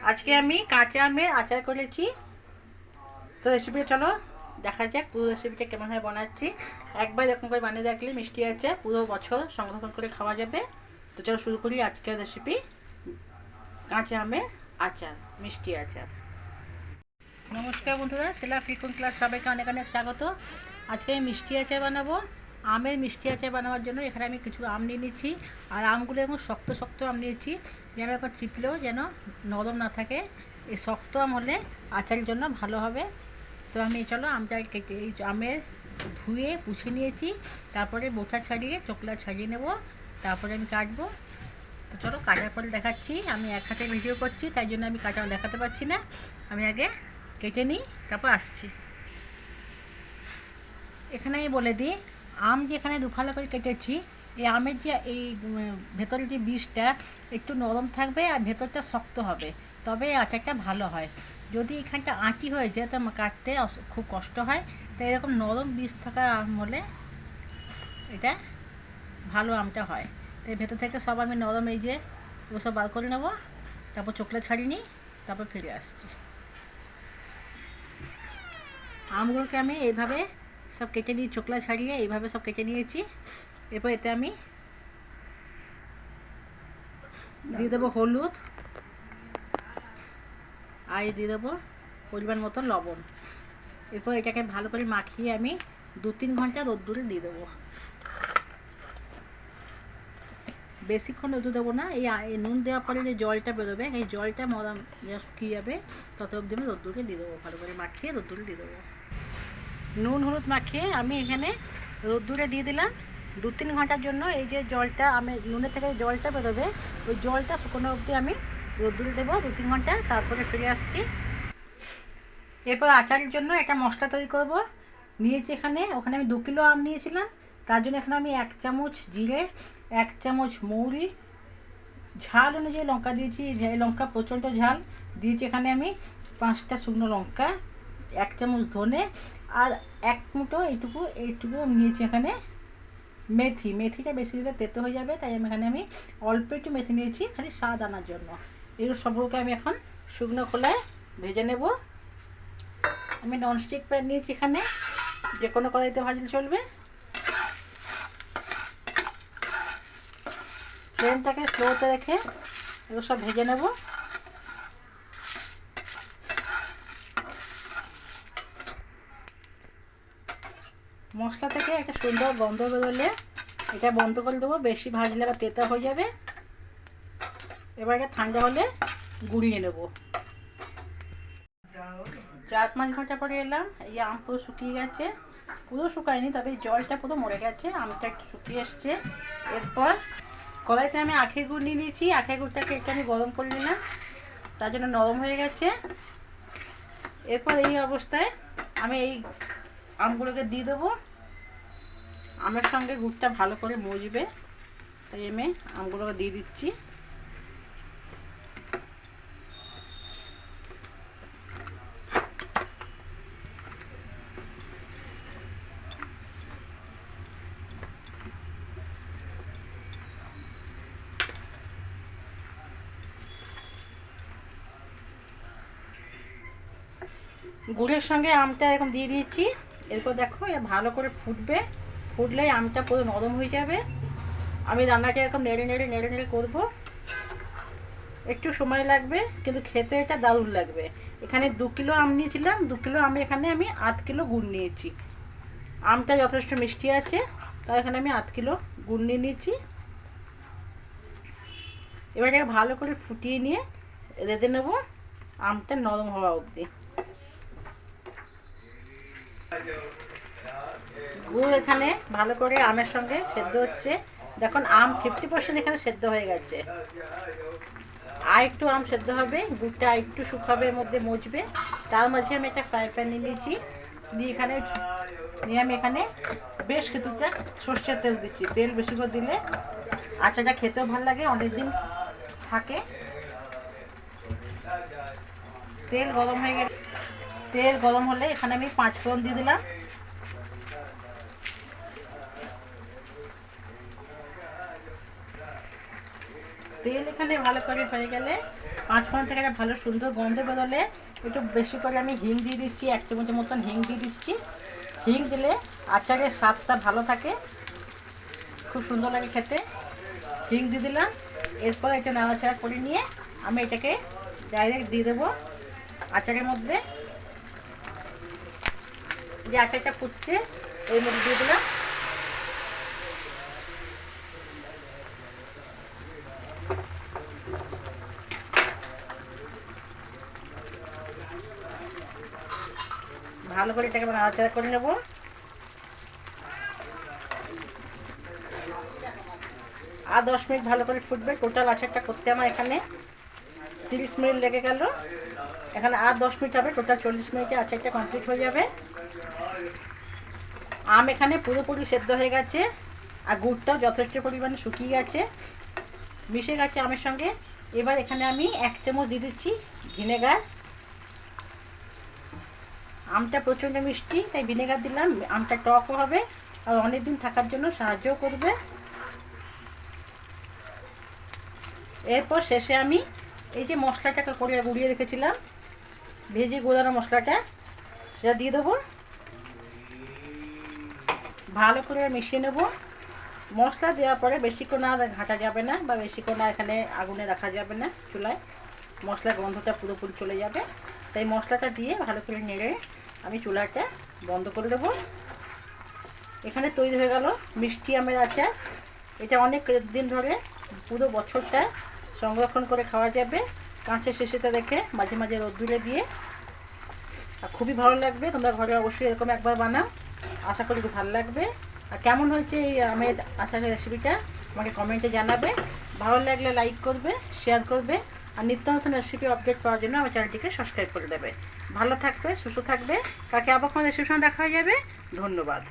আজকে আমি কাঁচা আমের আচার করেছি। তো রেসিপিটা চলো দেখা যাক পুরো রেসিপিটা কেমন হয় বানাচ্ছি। একবার এরকম করে বানিয়ে রাখলে মিষ্টি আছে পুরো বছর সংরক্ষণ করে খাওয়া যাবে। তো চলো শুরু করি আজকের রেসিপি, কাঁচা আমের আচার, মিষ্টি আচার। নমস্কার বন্ধুরা, সেলা ফ্রিকুন ক্লাস সবাইকে অনেক অনেক স্বাগত। আজকে আমি মিষ্টি আচার বানাবো। আমের মিষ্টি আচার বানাবার জন্য এখানে আমি কিছু আম নিয়ে নিচ্ছি। আর আমগুলো এখন শক্ত শক্ত আম নিয়েছি, যেন একবার চিপলেও যেন নরম না থাকে। এই শক্ত আম হলে আচারের জন্য ভালো হবে। তো আমি চলো আমটা কেটে এই আমের ধুয়ে পুছে নিয়েছি, তারপরে বোটা ছাড়িয়ে চোকলা ছাড়িয়ে নেব, তারপরে আমি কাটবো। তো চলো কাটার পরে দেখাচ্ছি। আমি এক হাতে ভিডিও করছি, তাই জন্য আমি কাটা দেখাতে পারছি না। আমি আগে কেটে নিই, তারপর আসছি। এখানে আমি বলে দিই, আম যেখানে দুফালা করে কেটেছি, এই আমের যে এই ভেতরের যে বীজটা একটু নরম থাকবে আর ভেতরটা শক্ত হবে, তবে এই আচারটা ভালো হয়। যদি এখানটা আঁটি হয়ে যায় তো কাটতে খুব কষ্ট হয়। তাই এরকম নরম বীজ থাকা আম হলে এটা ভালো আমটা হয়। তাই ভেতর থেকে সব আমি নরম এই যে ওগুলো সব বার করে নেবো, তারপর চোকলা ছাড়িয়ে নিই, তারপর ফিরে আসছি। আমগুলোকে আমি এইভাবে সব কেটে নিয়ে চোকলা ছাড়িয়ে এইভাবে সব কেটে নিয়েছি। এরপর এতে আমি দিয়ে দেবো হলুদ, আর দিয়ে দেবো পরিমাণ মতো লবণ। এরপর এটাকে ভালো করে মাখিয়ে আমি 2-3 ঘন্টা রোদ্দুরে দিয়ে দেবো। বেশিক্ষণ রোদে দেবো না, এই নুন দেওয়ার পরে যে জলটা বেরোবে এই জলটা মরা শুকিয়ে যাবে, তত অবধি আমি রোদ্দুরে দিয়ে দেবো। ভালো করে মাখিয়ে রোদ্দুরে দিয়ে দেবো। নুন হলুদ মাখিয়ে আমি এখানে রোদ্দুরে দিয়ে দিলাম 2-3 ঘন্টার জন্য। এই যে জলটা আমি নুনের থেকে জলটা বেরোবে, ওই জলটা শুকনো অবধি আমি রোদ্দুরে দেবো 2-3 ঘন্টা, তারপরে ফিরে আসছি। এরপর আচারের জন্য একটা মশলা তৈরি করব। নিয়েছি ওখানে আমি 2 কিলো আম নিয়েছিলাম, তার জন্য এখানে আমি 1 চামচ জিরে, 1 চামচ মৌরি, ঝাল অনুযায়ী লঙ্কা দিয়েছি, লঙ্কা প্রচণ্ড ঝাল দিয়েছি এখানে আমি 5টা শুকনো লঙ্কা, 1 চামচ ধনে, আর 1 মুঠো এইটুকু নিয়েছি এখানে মেথি। মেথিটা বেশি দিলে তেতো হয়ে যাবে, তাই আমি অল্প একটু মেথি নিয়েছি খালি স্বাদ আনার জন্য। এগুলো সবগুলোকে আমি এখন শুকনো খোলায় ভেজে নেব। আমি ননস্টিক প্যান নিয়েছি এখানে, যে কোনো কড়াইতে ভাজলে চলবে। ফ্লেমটাকে স্লোতে রেখে এগুলো সব ভেজে নেব। মশলা থেকে একটা সুন্দর গন্ধ বেরোলে এটা বন্ধ করে দেবো, বেশি ভাজলে আবার তেতো হয়ে যাবে। এবার এটা ঠান্ডা হলে গুঁড়িয়ে নেব। 4-5 ঘন্টা পরে এলাম, এই আম পুরো শুকিয়ে গেছে। পুরো শুকায়নি, তবে জলটা পুরো মরে গেছে, আমটা একটু শুকিয়ে এসছে। এরপর কড়াইতে আমি আখের গুড় নিয়ে নিয়েছি, আখের গুড়টাকে একটু আমি গরম করে নিলাম, তার জন্য নরম হয়ে গেছে। এরপর এই অবস্থায় আমি এই আমগুলোকে দিয়ে দেবো। আমের সঙ্গে গুড়টা ভালো করে মজবে, তাই আমি আমগুলোকে দিয়ে দিচ্ছি। গুড়ের সঙ্গে আমটা এখন দিয়ে দিয়েছি। এরপর দেখো ভালো করে ফুটবে, ফুটলে আমটা পুরো নরম হয়ে যাবে। আমি রান্নাটা এরকম নেড়ে নেড়ে নেড়ে নেড়ে করবো। একটু সময় লাগবে, কিন্তু খেতে এটা দারুণ লাগবে। এখানে 2 কিলো আম নিয়েছিলাম, 2 কিলো আমি 8 কিলো গুড় নিয়েছি। আমটা যথেষ্ট মিষ্টি আছে, তাই এখানে আমি 8 কিলো গুড় নিয়ে নিয়েছি। এবার এটাকে ভালো করে ফুটিয়ে নিয়ে রেঁধে নেব আমটা নরম হওয়া অবধি। গুড় এখানে ভালো করে আমের সঙ্গে সেদ্ধ হচ্ছে। দেখুন আম 50% এখানে সেদ্ধ হয়ে গেছে, আর একটু আম সেদ্ধ হবে, গুড়টা একটু শুকাবে, এর মধ্যে মজবে। তার মাঝে আমি একটা ফ্রাই প্যান নিয়ে নিয়েছি, নিয়ে আমি এখানে বেশ কিছুটা সর্ষের তেল দিচ্ছি। তেল বেশি করে দিলে আচারটা খেতেও ভালো লাগে, অনেকদিন থাকে। তেল গরম হয়ে গেলে, তেল গরম হলে এখানে আমি 5 ফোড়ন দিয়ে দিলাম। তেল এখানে ভালো করে হয়ে গেলে 5 ফোড়ন থেকে একটা ভালো সুন্দর গন্ধ বেরোলে একটু বেশি করে আমি হিং দিয়ে দিচ্ছি, 1 চামচের মতন হিং দিয়ে দিচ্ছি। হিং দিলে আচারের স্বাদটা ভালো থাকে, খুব সুন্দর লাগে খেতে। হিং দিয়ে দিলাম। এরপর এটা নাড়াচাড়া করে নিয়ে আমি এটাকে ডাইরেক্ট দিয়ে দেবো আচারের মধ্যে। যে আচারটা ফুটছে এর মধ্যে দিয়ে দিলাম। ভালো করে এটাকে নাড়াচাড়া করে নেব। আর 10 মিনিট ভালো করে ফুটবে। টোটাল আচারটা করতে আমার এখানে 30 মিনিট লেগে গেল। এখানে আর 10 মিনিট হবে, টোটাল 40 মিনিটে আচারটা কমপ্লিট হয়ে যাবে। আম এখানে পুরোপুরি সেদ্ধ হয়ে গেছে, আর গুড়টাও যথেষ্ট পরিমাণে শুকিয়ে গেছে, মিশে গেছে আমের সঙ্গে। এবার এখানে আমি 1 চামচ দিয়ে দিচ্ছি ভিনেগার। আমটা প্রচণ্ড মিষ্টি, তাই ভিনেগার দিলাম। আমটা টকও হবে আর অনেক দিন থাকার জন্য সাহায্যও করবে। এরপর শেষে আমি এই যে মশলাটাকে করে গুঁড়িয়ে রেখেছিলাম, ভেজে গোলানো মশলাটা, সেটা দিয়ে দেবো। ভালো করে মিশিয়ে নেব। মশলা দেওয়ার পরে বেশিক্ষণ আর ঘাঁটা যাবে না, বা বেশিক্ষণ এখানে আগুনে রাখা যাবে না চুলায়, মশলার গন্ধটা পুরোপুরি চলে যাবে। তাই মশলাটা দিয়ে ভালো করে নেড়ে আমি চুলাটা বন্ধ করে দেবো। এখানে তৈরি হয়ে গেল মিষ্টি আমের আচার। এটা অনেক দিন ধরে পুরো বছরটা সংরক্ষণ করে খাওয়া যাবে, কাঁচা শেষেটা রেখে মাঝে মাঝে রোদ্দুরে দিয়ে। আর খুবই ভালো লাগবে। তোমরা ঘরে অবশ্যই এরকম একবার বানাও, আশা করি খুব ভালো লাগবে। আর কেমন হয়েছে এই আমের আচারের রেসিপিটা আমাকে কমেন্টে জানাবে। ভালো লাগলে লাইক করবে, শেয়ার করবে, আর নিত্য নতুন রেসিপি আপডেট পাওয়ার জন্য আমার চ্যানেলটিকে সাবস্ক্রাইব করে দেবে। ভালো থাকবে, সুস্থ থাকবে। কালকে আবার কোনো রেসিপির সঙ্গে দেখা হয়ে যাবে। ধন্যবাদ।